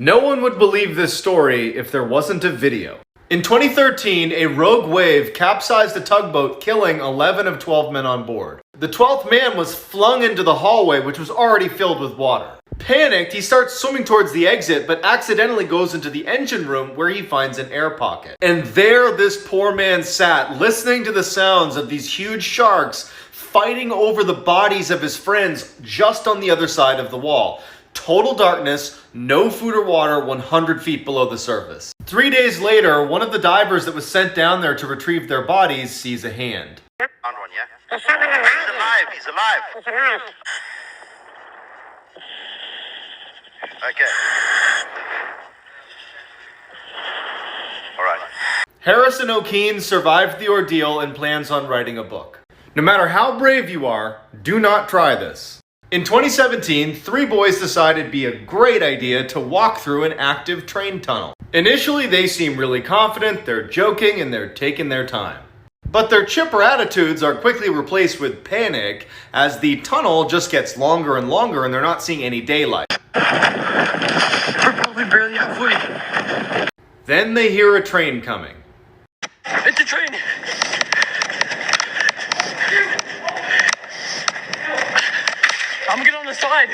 No one would believe this story if there wasn't a video. In 2013, a rogue wave capsized a tugboat, killing 11 of 12 men on board. The 12th man was flung into the hallway, which was already filled with water. Panicked, he starts swimming towards the exit, but accidentally goes into the engine room where he finds an air pocket. And there this poor man sat, listening to the sounds of these huge sharks fighting over the bodies of his friends just on the other side of the wall. Total darkness, no food or water, 100 feet below the surface. 3 days later, one of the divers that was sent down there to retrieve their bodies sees a hand. Found one, yeah? He's alive, he's alive. Okay. All right. Harrison O'Keene survived the ordeal and plans on writing a book. No matter how brave you are, do not try this. In 2017, 3 boys decided it'd be a great idea to walk through an active train tunnel. Initially, they seem really confident, they're joking, and they're taking their time. But their chipper attitudes are quickly replaced with panic as the tunnel just gets longer and longer and they're not seeing any daylight. We're probably barely halfway. Then they hear a train coming. It's a train! I'm gonna get on the side.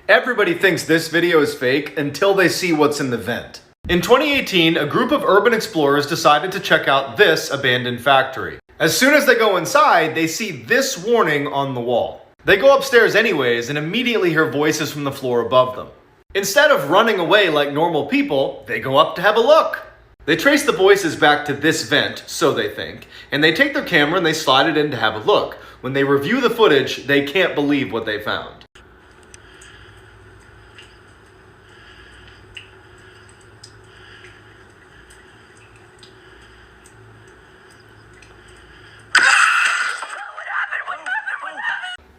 Everybody thinks this video is fake until they see what's in the vent. In 2018, a group of urban explorers decided to check out this abandoned factory. As soon as they go inside, they see this warning on the wall. They go upstairs anyways and immediately hear voices from the floor above them. Instead of running away like normal people, they go up to have a look. They trace the voices back to this vent, so they think, and they take their camera and they slide it in to have a look. When they review the footage, they can't believe what they found.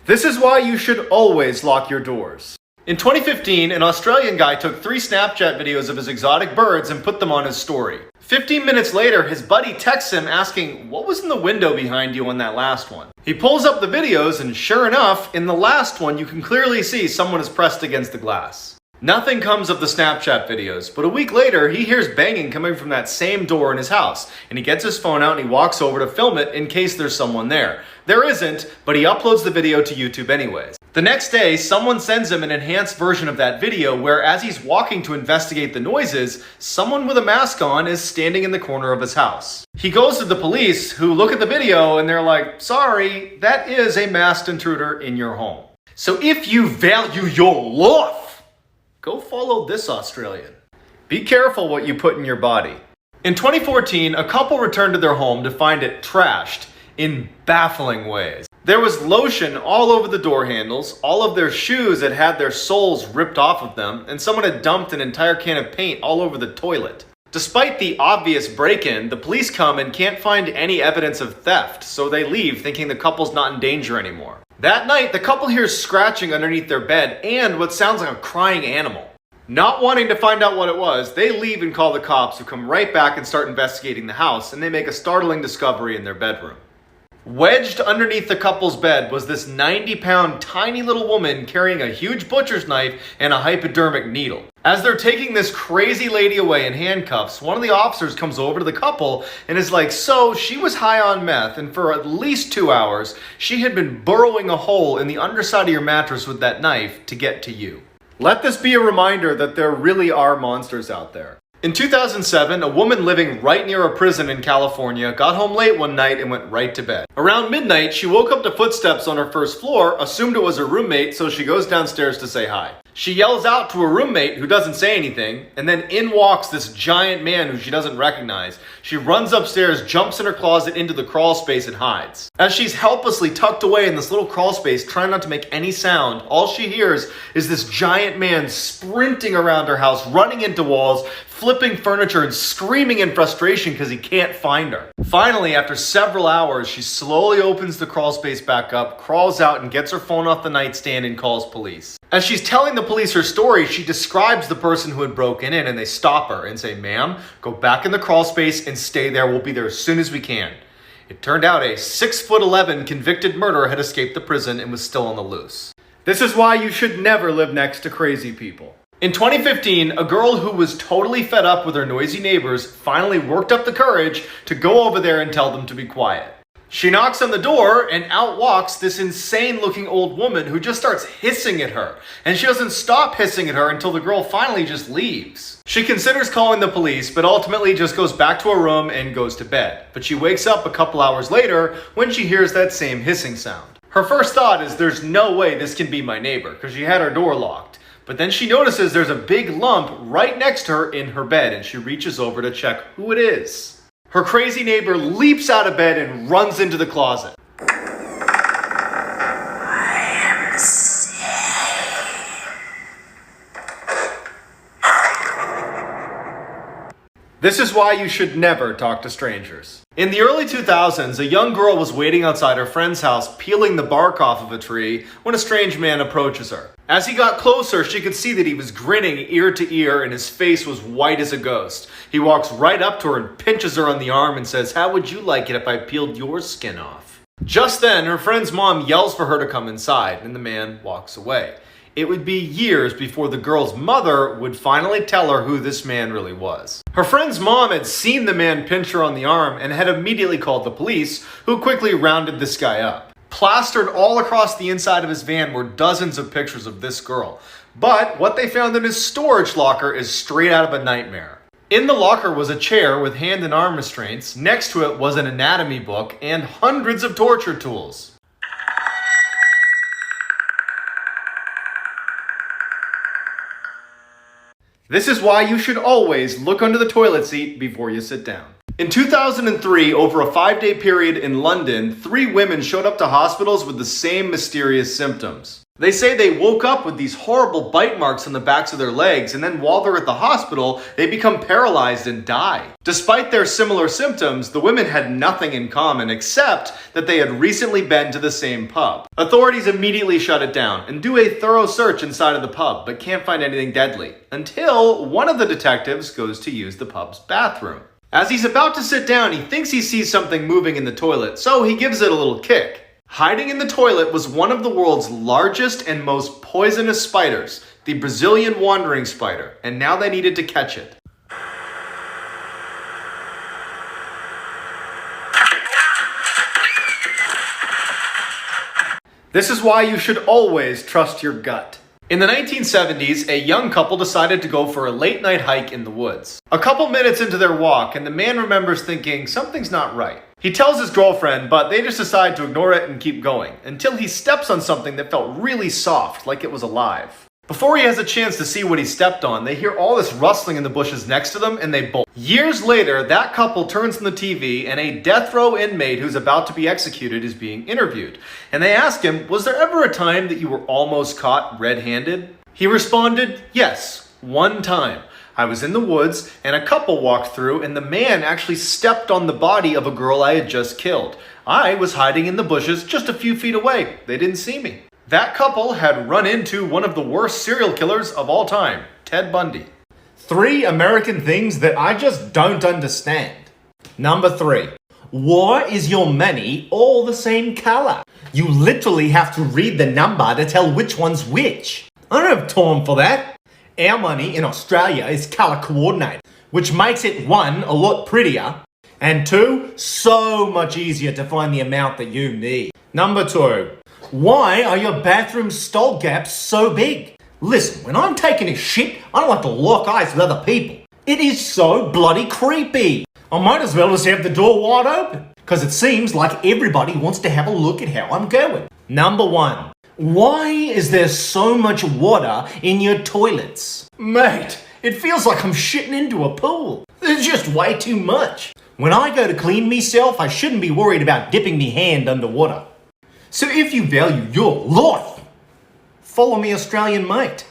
This is why you should always lock your doors. In 2015, an Australian guy took 3 Snapchat videos of his exotic birds and put them on his story. 15 minutes later, his buddy texts him asking, "What was in the window behind you on that last one?" He pulls up the videos and sure enough, in the last one you can clearly see someone is pressed against the glass. Nothing comes of the Snapchat videos, but a week later he hears banging coming from that same door in his house, and he gets his phone out and he walks over to film it in case there's someone there. There isn't, but he uploads the video to YouTube anyways. The next day, someone sends him an enhanced version of that video where as he's walking to investigate the noises, someone with a mask on is standing in the corner of his house. He goes to the police who look at the video and they're like, "Sorry, that is a masked intruder in your home." So if you value your life, go follow this Australian. Be careful what you put in your body. In 2014, a couple returned to their home to find it trashed in baffling ways. There was lotion all over the door handles, all of their shoes had had their soles ripped off of them, and someone had dumped an entire can of paint all over the toilet. Despite the obvious break-in, the police come and can't find any evidence of theft, so they leave thinking the couple's not in danger anymore. That night, the couple hears scratching underneath their bed and what sounds like a crying animal. Not wanting to find out what it was, they leave and call the cops, who come right back and start investigating the house, and they make a startling discovery in their bedroom. Wedged underneath the couple's bed was this 90-pound tiny little woman carrying a huge butcher's knife and a hypodermic needle. As they're taking this crazy lady away in handcuffs, one of the officers comes over to the couple and is like, "So she was high on meth, and for at least 2 hours, she had been burrowing a hole in the underside of your mattress with that knife to get to you." Let this be a reminder that there really are monsters out there. In 2007, a woman living right near a prison in California got home late one night and went right to bed. Around midnight, she woke up to footsteps on her first floor, assumed it was her roommate, so she goes downstairs to say hi. She yells out to her roommate, who doesn't say anything, and then in walks this giant man who she doesn't recognize. She runs upstairs, jumps in her closet into the crawl space, and hides. As she's helplessly tucked away in this little crawl space, trying not to make any sound, all she hears is this giant man sprinting around her house, running into walls, flipping furniture, and screaming in frustration because he can't find her. Finally, after several hours, she slowly opens the crawl space back up, crawls out, and gets her phone off the nightstand and calls police. As she's telling the police her story, she describes the person who had broken in, and they stop her and say, "Ma'am, go back in the crawl space and stay there. We'll be there as soon as we can. It turned out a 6'11" convicted murderer had escaped the prison and was still on the loose. This is why you should never live next to crazy people. In 2015, a girl who was totally fed up with her noisy neighbors finally worked up the courage to go over there and tell them to be quiet. She knocks on the door and out walks this insane looking old woman who just starts hissing at her. And she doesn't stop hissing at her until the girl finally just leaves. She considers calling the police, but ultimately just goes back to her room and goes to bed. But she wakes up a couple hours later when she hears that same hissing sound. Her first thought is there's no way this can be my neighbor because she had her door locked. But then she notices there's a big lump right next to her in her bed and she reaches over to check who it is. Her crazy neighbor leaps out of bed and runs into the closet. This is why you should never talk to strangers. In the early 2000s, a young girl was waiting outside her friend's house peeling the bark off of a tree when a strange man approaches her. As he got closer, she could see that he was grinning ear to ear and his face was white as a ghost. He walks right up to her and pinches her on the arm and says, "How would you like it if I peeled your skin off?" Just then, her friend's mom yells for her to come inside and the man walks away. It would be years before the girl's mother would finally tell her who this man really was. Her friend's mom had seen the man pinch her on the arm and had immediately called the police, who quickly rounded this guy up. Plastered all across the inside of his van were dozens of pictures of this girl. But what they found in his storage locker is straight out of a nightmare. In the locker was a chair with hand and arm restraints. Next to it was an anatomy book and hundreds of torture tools. This is why you should always look under the toilet seat before you sit down. In 2003, over a 5-day period in London, 3 women showed up to hospitals with the same mysterious symptoms. They say they woke up with these horrible bite marks on the backs of their legs, and then while they're at the hospital, they become paralyzed and die. Despite their similar symptoms, the women had nothing in common except that they had recently been to the same pub. Authorities immediately shut it down and do a thorough search inside of the pub, but can't find anything deadly, until one of the detectives goes to use the pub's bathroom. As he's about to sit down, he thinks he sees something moving in the toilet, so he gives it a little kick. Hiding in the toilet was one of the world's largest and most poisonous spiders, the Brazilian wandering spider, and now they needed to catch it. This is why you should always trust your gut. In the 1970s, a young couple decided to go for a late-night hike in the woods. A couple minutes into their walk, and the man remembers thinking something's not right. He tells his girlfriend, but they just decide to ignore it and keep going, until he steps on something that felt really soft, like it was alive. Before he has a chance to see what he stepped on, they hear all this rustling in the bushes next to them, and they bolt. Years later, that couple turns on the TV, and a death row inmate who's about to be executed is being interviewed. And they ask him, "Was there ever a time that you were almost caught red-handed?" He responded, "Yes, one time. I was in the woods, and a couple walked through, and the man actually stepped on the body of a girl I had just killed. I was hiding in the bushes just a few feet away. They didn't see me." That couple had run into one of the worst serial killers of all time, Ted Bundy. 3 American things that I just don't understand. Number 3. Why is your money all the same color? You literally have to read the number to tell which one's which. I don't have time for that. Our money in Australia is color coordinated, which makes it 1, a lot prettier, and 2, so much easier to find the amount that you need. Number 2. Why are your bathroom stall gaps so big? Listen, when I'm taking a shit, I don't like to lock eyes with other people. It is so bloody creepy. I might as well just have the door wide open, because it seems like everybody wants to have a look at how I'm going. Number 1. Why is there so much water in your toilets? Mate, it feels like I'm shitting into a pool. There's just way too much. When I go to clean myself, I shouldn't be worried about dipping me hand underwater. So if you value your life, follow me, Australian mate.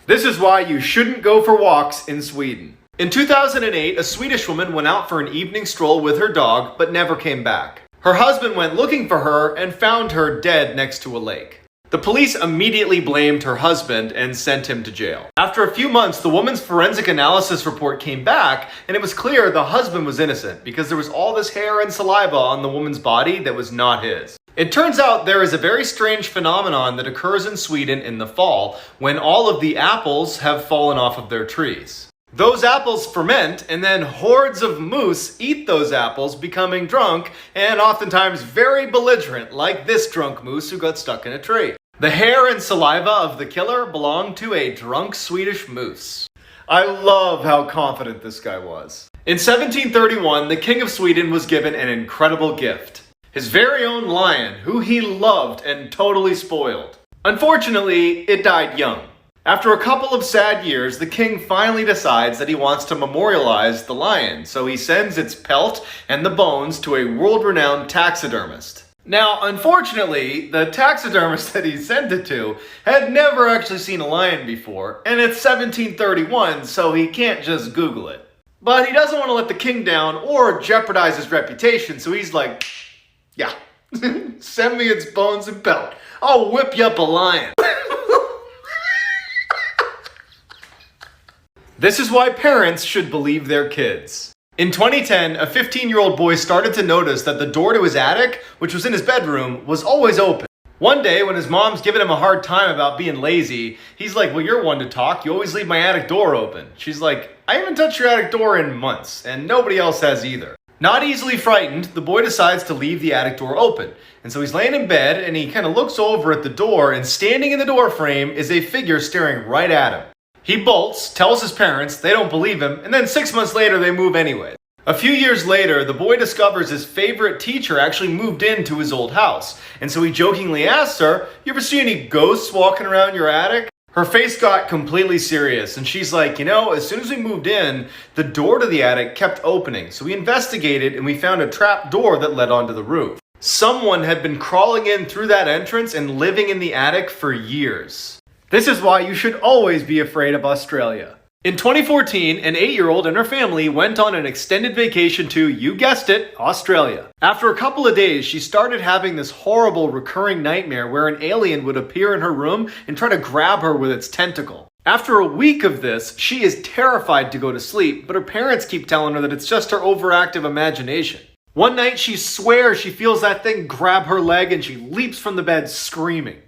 This is why you shouldn't go for walks in Sweden. In 2008, a Swedish woman went out for an evening stroll with her dog, but never came back. Her husband went looking for her and found her dead next to a lake. The police immediately blamed her husband and sent him to jail. After a few months, the woman's forensic analysis report came back, and it was clear the husband was innocent because there was all this hair and saliva on the woman's body that was not his. It turns out there is a very strange phenomenon that occurs in Sweden in the fall when all of the apples have fallen off of their trees. Those apples ferment, and then hordes of moose eat those apples, becoming drunk and oftentimes very belligerent, like this drunk moose who got stuck in a tree. The hair and saliva of the killer belonged to a drunk Swedish moose. I love how confident this guy was. In 1731, the King of Sweden was given an incredible gift. His very own lion, who he loved and totally spoiled. Unfortunately, it died young. After a couple of sad years, the king finally decides that he wants to memorialize the lion, so he sends its pelt and the bones to a world-renowned taxidermist. Now, unfortunately, the taxidermist that he sent it to had never actually seen a lion before, and it's 1731, so he can't just Google it. But he doesn't want to let the king down or jeopardize his reputation, so he's like, yeah, send me its bones and pelt. I'll whip you up a lion. This is why parents should believe their kids. In 2010, a 15-year-old boy started to notice that the door to his attic, which was in his bedroom, was always open. One day, when his mom's giving him a hard time about being lazy, he's like, well, you're one to talk. You always leave my attic door open. She's like, I haven't touched your attic door in months, and nobody else has either. Not easily frightened, the boy decides to leave the attic door open. And so he's laying in bed, and he kind of looks over at the door, and standing in the door frame is a figure staring right at him. He bolts, tells his parents, they don't believe him, and then 6 months later they move anyway. A few years later, the boy discovers his favorite teacher actually moved into his old house. And so he jokingly asks her, you ever see any ghosts walking around your attic? Her face got completely serious, and she's like, you know, as soon as we moved in, the door to the attic kept opening. So we investigated and we found a trap door that led onto the roof. Someone had been crawling in through that entrance and living in the attic for years. This is why you should always be afraid of Australia. In 2014, an 8-year-old and her family went on an extended vacation to, you guessed it, Australia. After a couple of days, she started having this horrible recurring nightmare where an alien would appear in her room and try to grab her with its tentacle. After a week of this, she is terrified to go to sleep, but her parents keep telling her that it's just her overactive imagination. One night, she swears she feels that thing grab her leg and she leaps from the bed screaming.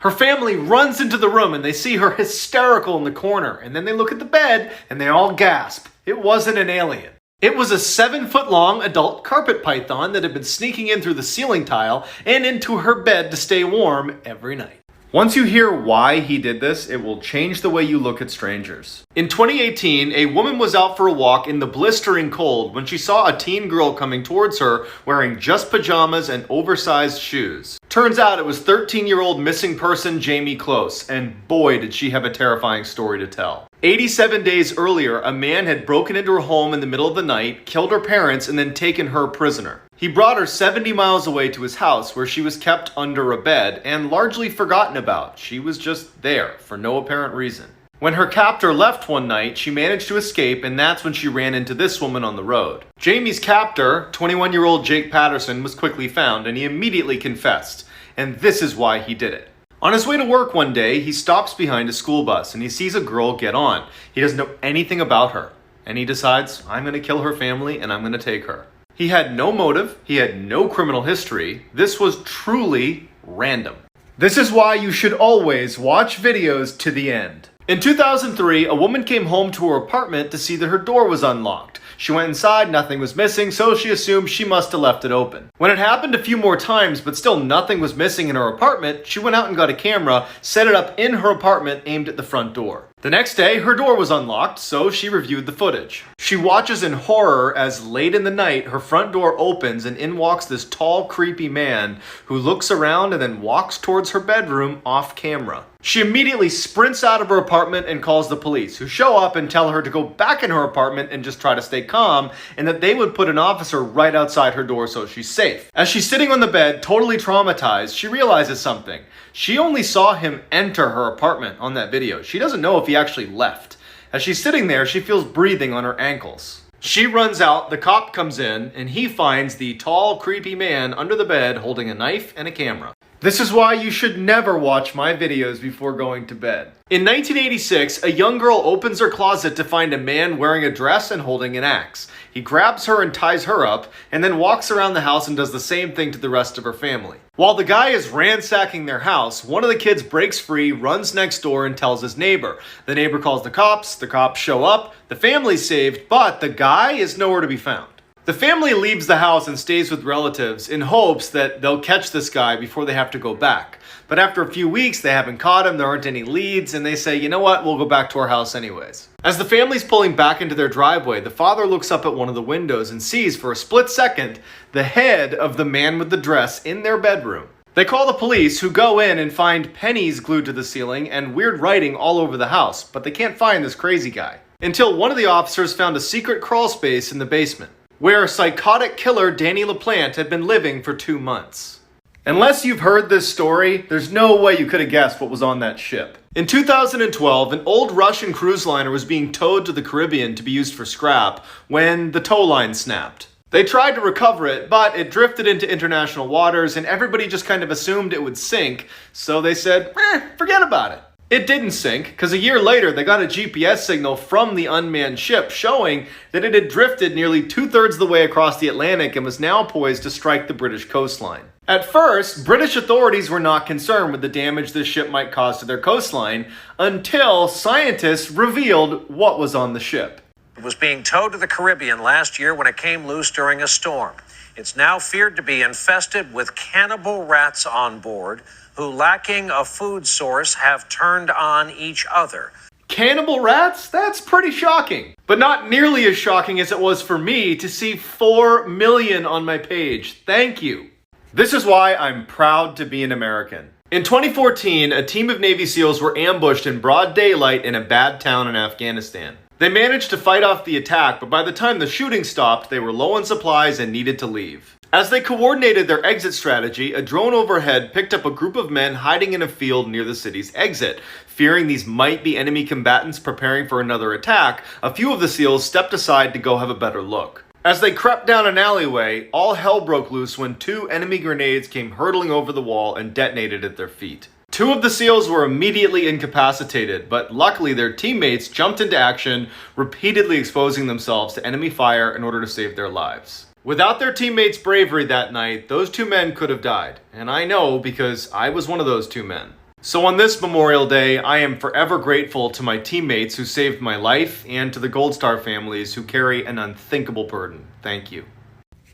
Her family runs into the room and they see her hysterical in the corner, and then they look at the bed and they all gasp. It wasn't an alien. It was a 7-foot-long adult carpet python that had been sneaking in through the ceiling tile and into her bed to stay warm every night. Once you hear why he did this, it will change the way you look at strangers. In 2018, a woman was out for a walk in the blistering cold when she saw a teen girl coming towards her wearing just pajamas and oversized shoes. Turns out it was 13-year-old missing person Jamie Close, and boy did she have a terrifying story to tell. 87 days earlier, a man had broken into her home in the middle of the night, killed her parents, and then taken her prisoner. He brought her 70 miles away to his house where she was kept under a bed and largely forgotten about. She was just there for no apparent reason. When her captor left one night, she managed to escape, and that's when she ran into this woman on the road. Jamie's captor, 21-year-old Jake Patterson, was quickly found, and he immediately confessed. And this is why he did it. On his way to work one day, he stops behind a school bus, and he sees a girl get on. He doesn't know anything about her, and he decides, I'm going to kill her family, and I'm going to take her. He had no motive, he had no criminal history. This was truly random. This is why you should always watch videos to the end. In 2003, a woman came home to her apartment to see that her door was unlocked. She went inside, nothing was missing, so she assumed she must have left it open. When it happened a few more times, but still nothing was missing in her apartment, she went out and got a camera, set it up in her apartment aimed at the front door. The next day, her door was unlocked, so she reviewed the footage. She watches in horror as late in the night, her front door opens and in walks this tall, creepy man who looks around and then walks towards her bedroom off camera. She immediately sprints out of her apartment and calls the police, who show up and tell her to go back in her apartment and just try to stay calm, and that they would put an officer right outside her door so she's safe. As she's sitting on the bed, totally traumatized, she realizes something. She only saw him enter her apartment on that video. She doesn't know if he actually left. As she's sitting there, she feels breathing on her ankles. She runs out, the cop comes in, and he finds the tall, creepy man under the bed holding a knife and a camera. This is why you should never watch my videos before going to bed. In 1986, a young girl opens her closet to find a man wearing a dress and holding an axe. He grabs her and ties her up, and then walks around the house and does the same thing to the rest of her family. While the guy is ransacking their house, one of the kids breaks free, runs next door, and tells his neighbor. The neighbor calls the cops show up, the family's saved, but the guy is nowhere to be found. The family leaves the house and stays with relatives in hopes that they'll catch this guy before they have to go back. But after a few weeks, they haven't caught him, there aren't any leads, and they say, you know what, we'll go back to our house anyways. As the family's pulling back into their driveway, the father looks up at one of the windows and sees for a split second the head of the man with the dress in their bedroom. They call the police, who go in and find pennies glued to the ceiling and weird writing all over the house, but they can't find this crazy guy. Until one of the officers found a secret crawl space in the basement, where psychotic killer Danny LaPlante had been living for 2 months. Unless you've heard this story, there's no way you could have guessed what was on that ship. In 2012, an old Russian cruise liner was being towed to the Caribbean to be used for scrap when the tow line snapped. They tried to recover it, but it drifted into international waters and everybody just kind of assumed it would sink, so they said, forget about it. It didn't sink, because a year later they got a GPS signal from the unmanned ship showing that it had drifted nearly 2/3 of the way across the Atlantic and was now poised to strike the British coastline. At first, British authorities were not concerned with the damage this ship might cause to their coastline until scientists revealed what was on the ship. It was being towed to the Caribbean last year when it came loose during a storm. It's now feared to be infested with cannibal rats on board, who, lacking a food source, have turned on each other. Cannibal rats? That's pretty shocking. But not nearly as shocking as it was for me to see 4 million on my page. Thank you. This is why I'm proud to be an American. In 2014, a team of Navy SEALs were ambushed in broad daylight in a bad town in Afghanistan. They managed to fight off the attack, but by the time the shooting stopped, they were low on supplies and needed to leave. As they coordinated their exit strategy, a drone overhead picked up a group of men hiding in a field near the city's exit. Fearing these might be enemy combatants preparing for another attack, a few of the SEALs stepped aside to go have a better look. As they crept down an alleyway, all hell broke loose when 2 enemy grenades came hurtling over the wall and detonated at their feet. 2 of the SEALs were immediately incapacitated, but luckily their teammates jumped into action, repeatedly exposing themselves to enemy fire in order to save their lives. Without their teammates' bravery that night, those 2 men could have died. And I know because I was one of those 2 men. So on this Memorial Day, I am forever grateful to my teammates who saved my life and to the Gold Star families who carry an unthinkable burden. Thank you.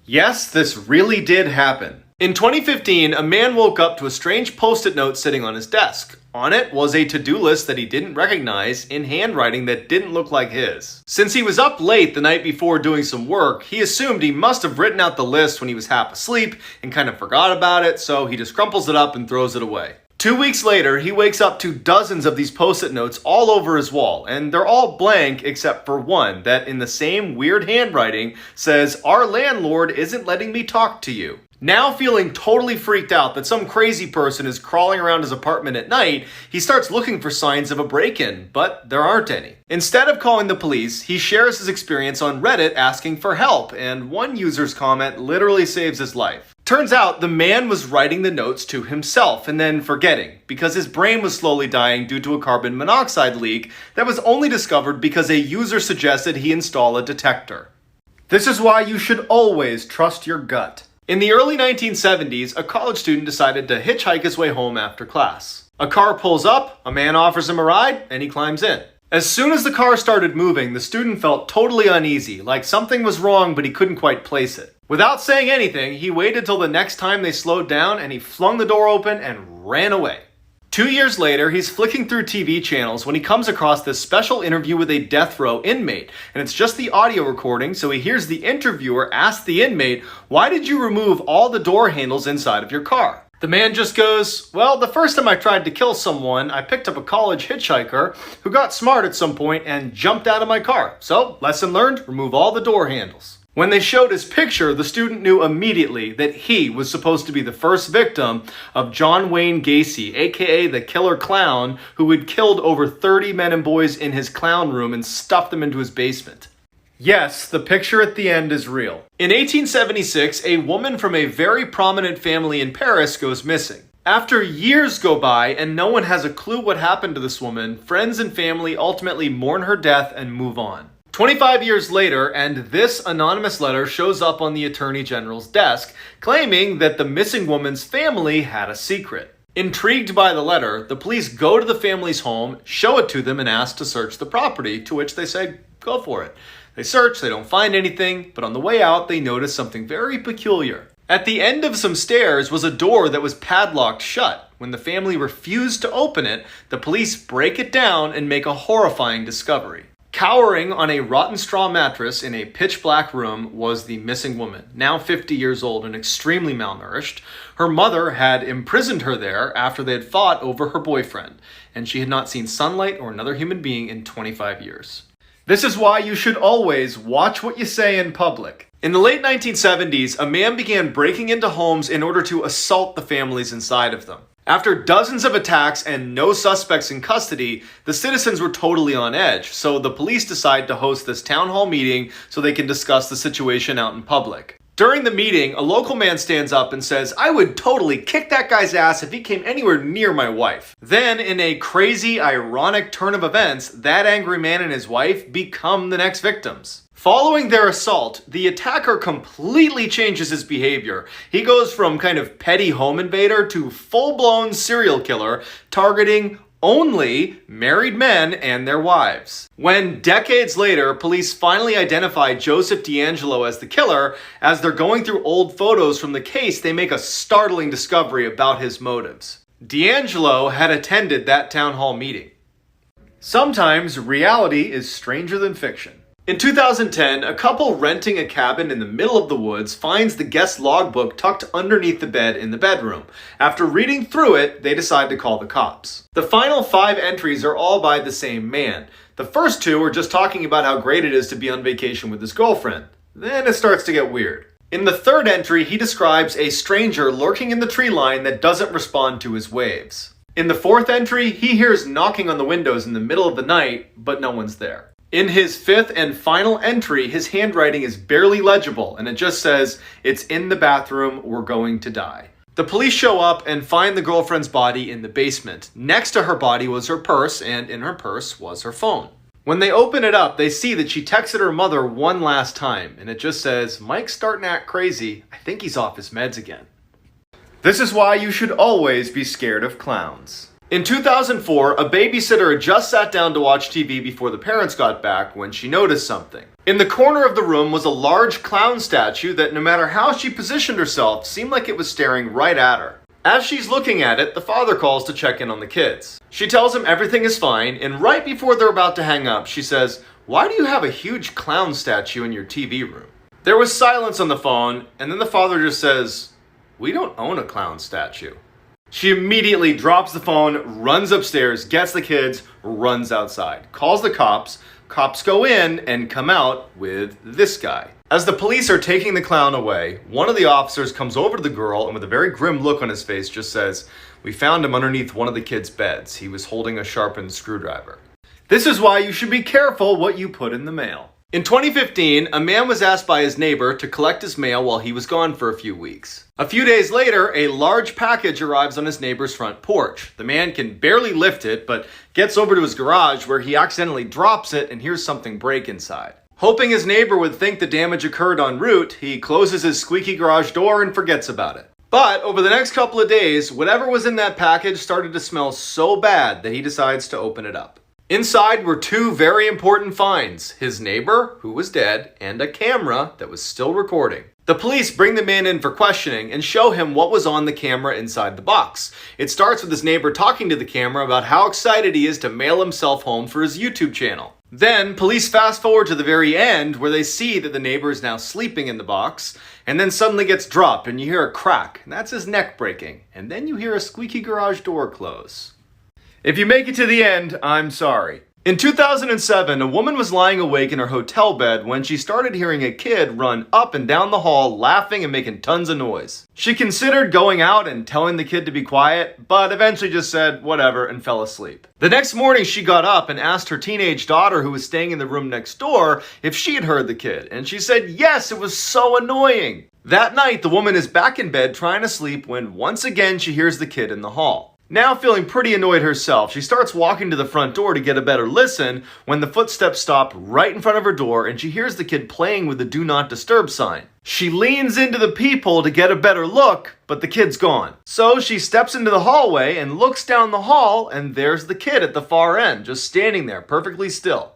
Yes, this really did happen. In 2015, a man woke up to a strange post-it note sitting on his desk. On it was a to-do list that he didn't recognize in handwriting that didn't look like his. Since he was up late the night before doing some work, he assumed he must have written out the list when he was half asleep and kind of forgot about it, so he just crumples it up and throws it away. 2 weeks later, he wakes up to dozens of these post-it notes all over his wall, and they're all blank except for one that, in the same weird handwriting, says, "Our landlord isn't letting me talk to you." Now feeling totally freaked out that some crazy person is crawling around his apartment at night, he starts looking for signs of a break-in, but there aren't any. Instead of calling the police, he shares his experience on Reddit asking for help, and one user's comment literally saves his life. Turns out the man was writing the notes to himself and then forgetting, because his brain was slowly dying due to a carbon monoxide leak that was only discovered because a user suggested he install a detector. This is why you should always trust your gut. In the early 1970s, a college student decided to hitchhike his way home after class. A car pulls up, a man offers him a ride, and he climbs in. As soon as the car started moving, the student felt totally uneasy, like something was wrong but he couldn't quite place it. Without saying anything, he waited till the next time they slowed down and he flung the door open and ran away. 2 years later, he's flicking through TV channels when he comes across this special interview with a death row inmate. And it's just the audio recording, so he hears the interviewer ask the inmate, "Why did you remove all the door handles inside of your car?" The man just goes, "Well, the first time I tried to kill someone, I picked up a college hitchhiker who got smart at some point and jumped out of my car. So, lesson learned, remove all the door handles." When they showed his picture, the student knew immediately that he was supposed to be the first victim of John Wayne Gacy, aka the Killer Clown, who had killed over 30 men and boys in his clown room and stuffed them into his basement. Yes, the picture at the end is real. In 1876, a woman from a very prominent family in Paris goes missing. After years go by and no one has a clue what happened to this woman, friends and family ultimately mourn her death and move on. 25 years later, and this anonymous letter shows up on the Attorney General's desk, claiming that the missing woman's family had a secret. Intrigued by the letter, the police go to the family's home, show it to them, and ask to search the property, to which they say, go for it. They search, they don't find anything, but on the way out, they notice something very peculiar. At the end of some stairs was a door that was padlocked shut. When the family refused to open it, the police break it down and make a horrifying discovery. Cowering on a rotten straw mattress in a pitch-black room was the missing woman, now 50 years old and extremely malnourished. Her mother had imprisoned her there after they had fought over her boyfriend, and she had not seen sunlight or another human being in 25 years. This is why you should always watch what you say in public. In the late 1970s, a man began breaking into homes in order to assault the families inside of them. After dozens of attacks and no suspects in custody, the citizens were totally on edge, so the police decide to host this town hall meeting so they can discuss the situation out in public. During the meeting, a local man stands up and says, "I would totally kick that guy's ass if he came anywhere near my wife." Then, in a crazy, ironic turn of events, that angry man and his wife become the next victims. Following their assault, the attacker completely changes his behavior. He goes from kind of petty home invader to full-blown serial killer, targeting only married men and their wives. When decades later, police finally identify Joseph D'Angelo as the killer, as they're going through old photos from the case, they make a startling discovery about his motives. D'Angelo had attended that town hall meeting. Sometimes reality is stranger than fiction. In 2010, a couple renting a cabin in the middle of the woods finds the guest logbook tucked underneath the bed in the bedroom. After reading through it, they decide to call the cops. The final 5 entries are all by the same man. The first 2 are just talking about how great it is to be on vacation with his girlfriend. Then it starts to get weird. In the 3rd entry, he describes a stranger lurking in the tree line that doesn't respond to his waves. In the 4th entry, he hears knocking on the windows in the middle of the night, but no one's there. In his 5th and final entry, his handwriting is barely legible, and it just says, "It's in the bathroom, we're going to die." The police show up and find the girlfriend's body in the basement. Next to her body was her purse, and in her purse was her phone. When they open it up, they see that she texted her mother one last time, and it just says, "Mike's starting to act crazy. I think he's off his meds again." This is why you should always be scared of clowns. In 2004, a babysitter had just sat down to watch TV before the parents got back when she noticed something. In the corner of the room was a large clown statue that, no matter how she positioned herself, seemed like it was staring right at her. As she's looking at it, the father calls to check in on the kids. She tells him everything is fine, and right before they're about to hang up, she says, "Why do you have a huge clown statue in your TV room?" There was silence on the phone, and then the father just says, "We don't own a clown statue." She immediately drops the phone, runs upstairs, gets the kids, runs outside, calls the cops. Cops go in and come out with this guy. As the police are taking the clown away, one of the officers comes over to the girl and with a very grim look on his face just says, "We found him underneath one of the kids' beds. He was holding a sharpened screwdriver." This is why you should be careful what you put in the mail. In 2015, a man was asked by his neighbor to collect his mail while he was gone for a few weeks. A few days later, a large package arrives on his neighbor's front porch. The man can barely lift it, but gets over to his garage where he accidentally drops it and hears something break inside. Hoping his neighbor would think the damage occurred en route, he closes his squeaky garage door and forgets about it. But over the next couple of days, whatever was in that package started to smell so bad that he decides to open it up. Inside were 2 very important finds: his neighbor, who was dead, and a camera that was still recording. The police bring the man in for questioning and show him what was on the camera inside the box. It starts with his neighbor talking to the camera about how excited he is to mail himself home for his YouTube channel. Then, police fast forward to the very end where they see that the neighbor is now sleeping in the box, and then suddenly gets dropped and you hear a crack, and that's his neck breaking. And then you hear a squeaky garage door close. If you make it to the end, I'm sorry. In 2007, a woman was lying awake in her hotel bed when she started hearing a kid run up and down the hall laughing and making tons of noise. She considered going out and telling the kid to be quiet, but eventually just said whatever and fell asleep. The next morning she got up and asked her teenage daughter who was staying in the room next door if she had heard the kid, and she said yes, it was so annoying. That night the woman is back in bed trying to sleep when once again she hears the kid in the hall. Now feeling pretty annoyed herself, she starts walking to the front door to get a better listen when the footsteps stop right in front of her door and she hears the kid playing with the do not disturb sign. She leans into the peephole to get a better look, but the kid's gone. So she steps into the hallway and looks down the hall, and there's the kid at the far end, just standing there perfectly still.